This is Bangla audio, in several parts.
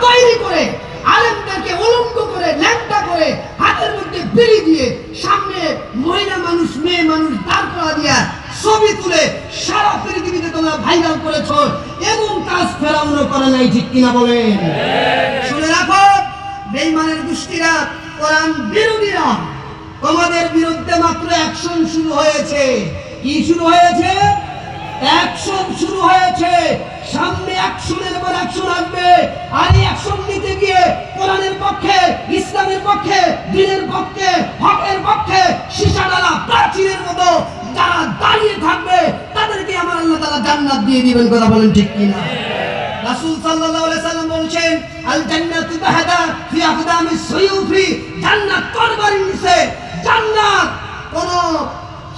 তৈরি করে আলেমদেরকে উলঙ্গ করে ল্যাংটা করে হাতের মধ্যে বিড়ি দিয়ে সামনে মহিলা মানুষ মেয়ে মানুষ দাঁড় করা দিয়া ছবি তুলে সারা পৃথিবীতে তোমরা ভাইরাল করেছো, এবং কাজ ফেরাউনও করে নাই, ঠিক কিনা বলেন? শুনে রাখো বেঈমানের গোষ্ঠীরা, কোরআন বিরোধীরা, তোমাদের বিরুদ্ধে মাত্র অ্যাকশন শুরু হয়েছে। কি শুরু হয়েছে? অ্যাকশন শুরু হয়েছে। সামনে অ্যাকশনের পর অ্যাকশন আসবে। আর এই অ্যাকশন নিতে গিয়ে কোরআনের পক্ষে, ইসলামের পক্ষে, দ্বীনের পক্ষে, হকের পক্ষে সীসাডালা প্রাচীরের মতো যারা দাঁড়িয়ে থাকবে তাদেরকে আমার আল্লাহ তাআলা জান্নাত দিয়ে দিবেন। কথা বলেন ঠিক কিনা? রাসূল সাল্লাল্লাহু আলাইহি সাল্লাম বলেছেন, আল জান্নাতু তাহতা ফি আকদামিস সুয়ুফি, জান্নাত তরবারির নিচে। জান্নাত কোন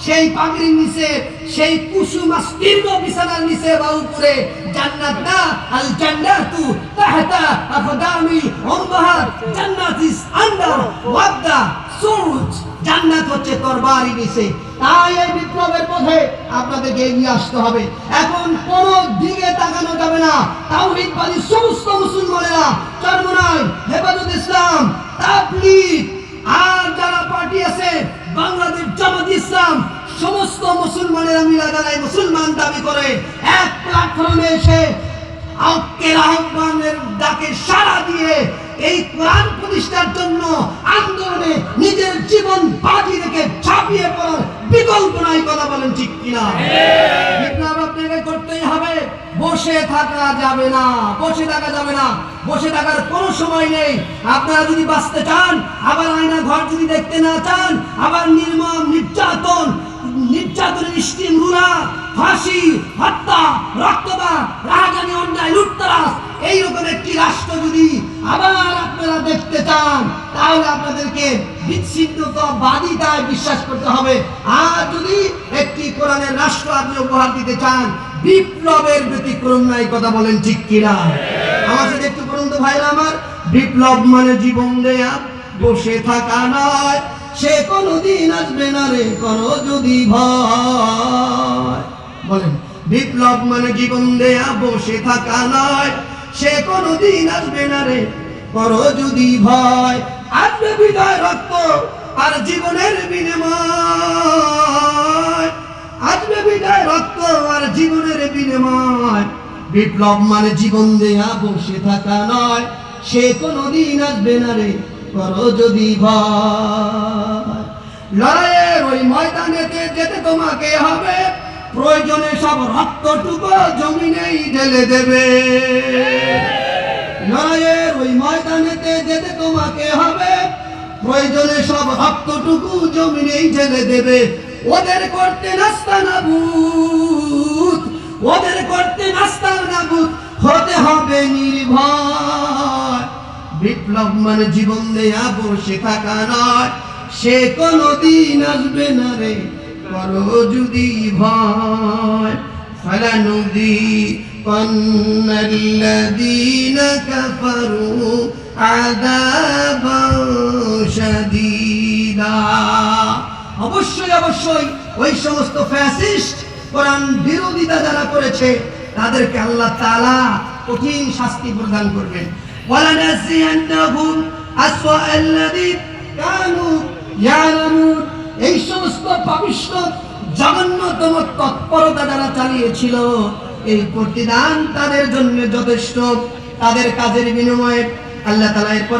সেই পাগড়ির নিচে, সেই কুসুমাস্তীর্ণ বিছানার নিচে বা উপরে, জান্নাত না। আল জান্নাতু তাহতা আকদামিল উম্মাহাত, জান্নাত ইজ আন্ডার ওয়াদা সুরুজ, জান্নাত হচ্ছে তরবারির নিচে। তাই এই বিপ্লবের পথে আপনাদেরকে এগিয়ে আসতে হবে। এখন কোন দিকে তাকানো যাবে না। তাওহীদবাদী সমস্ত মুসলমানেরা, চরমনাই, হেফাজত ইসলাম, তাবলীগ আর যারা পার্টি আছে, বাংলাদেশ জামাত ইসলাম, সমস্ত মুসলমানেরা মিলে যারা মুসলমান দাবি করে এক প্ল্যাটফর্মে এসে আজকের আহ্বানের ডাকে সাড়া দিয়ে এই কোরআন প্রতিষ্ঠার জন্য আন্দোলনে নিজের জীবন বাজি রেখে ঝাঁপিয়ে পড়ার বিকল্প নাই। কথা বলেন ঠিক কিনা? বিপ্লব আপনাকে করতেই হবে। বসে থাকা যাবে না, বসে থাকা যাবে না, বসে থাকার কোনো সময় নেই। আপনারা যদি বাঁচতে চান, আবার আয়না ঘর যদি দেখতে না চান, আবার নির্মম নির্যাতনের স্টিম রুলা, ফাঁসি, হত্যা, রক্তপাত, রাহাজানি, অন্যায়, লুটতরাজ, এইরকম একটি রাষ্ট্র যদি আবার আপনারা দেখতে চান, তাহলে আপনাদেরকে বিচ্ছিন্নতাবাদিতায় বিশ্বাস করতে হবে। আর যদি একটি কোরআনের রাষ্ট্র আপনি উপহার দিতে চান, বিপ্লবের ব্যতিক্রম নাই। কথা বলেন ঠিক কিনা? আমার সাথে একটু বলুন তো ভাইরা আমার। বিপ্লব মানে জীবন দেয়া, বসে থাকা নয়। সে কোনদিন আসবে না রে, করো যদি ভয়। বলেন, বিপ্লব মানে জীবন দেয়া, বসে থাকা নয়। সে কোনদিন আসবে না রে, করো যদি ভয়। আসবে বিদায় রক্ত আর জীবনের বিনিময়, আসবে বিদায় রক্ত আর জীবনের বিনিময়। বিপ্লব মানে জীবন দেয়া, বসে থাকা নয়। সে কোনদিন আসবে না রে, করো যদি ভয়। লড়াইয়ের ওই ময়দানেতে যেতে তোমাকে হবে, প্রয়োজনে সব রক্তটুকু জমিনেই ঢেলে দেবে। লড়াইয়ের ওই ময়দানেতে যেতে তোমাকে হবে, প্রয়োজনে সব রক্তটুকু জমিনেই ঢেলে দেবে। ওদের করতে নাস্তানাবুদ, ওদের করতে নাস্তানাবুদ হতে হবে নির্ভয়। বিপ্লব মানে জীবন দেয়া, বসে থাকা নয়। সে কোনদিন আসবে না রে, করো যদি ভয়। ফালানুযিকান্নাল্লাযীনা কাফারু আযাবান শাদীদা। অবশ্যই অবশ্যই ওই সমস্ত ফ্যাসিস্ট, কোরআন বিরোধিতা যারা করেছে, তাদেরকে আল্লাহ তাআলা কঠিন শাস্তি প্রদান করবেন। ওয়ালানাজিয়ান্নাহুম আসওয়াআল্লাযী কানু ইয়ালামুন। এই সমস্ত পাপিষ্ঠ জঘন্যতম তৎপরতা যারা চালিয়েছিল, এই প্রতিদান তাদের জন্য যথেষ্ট। তাদের কাজের বিনিময়ে আল্লাহ তাআলা এরপরে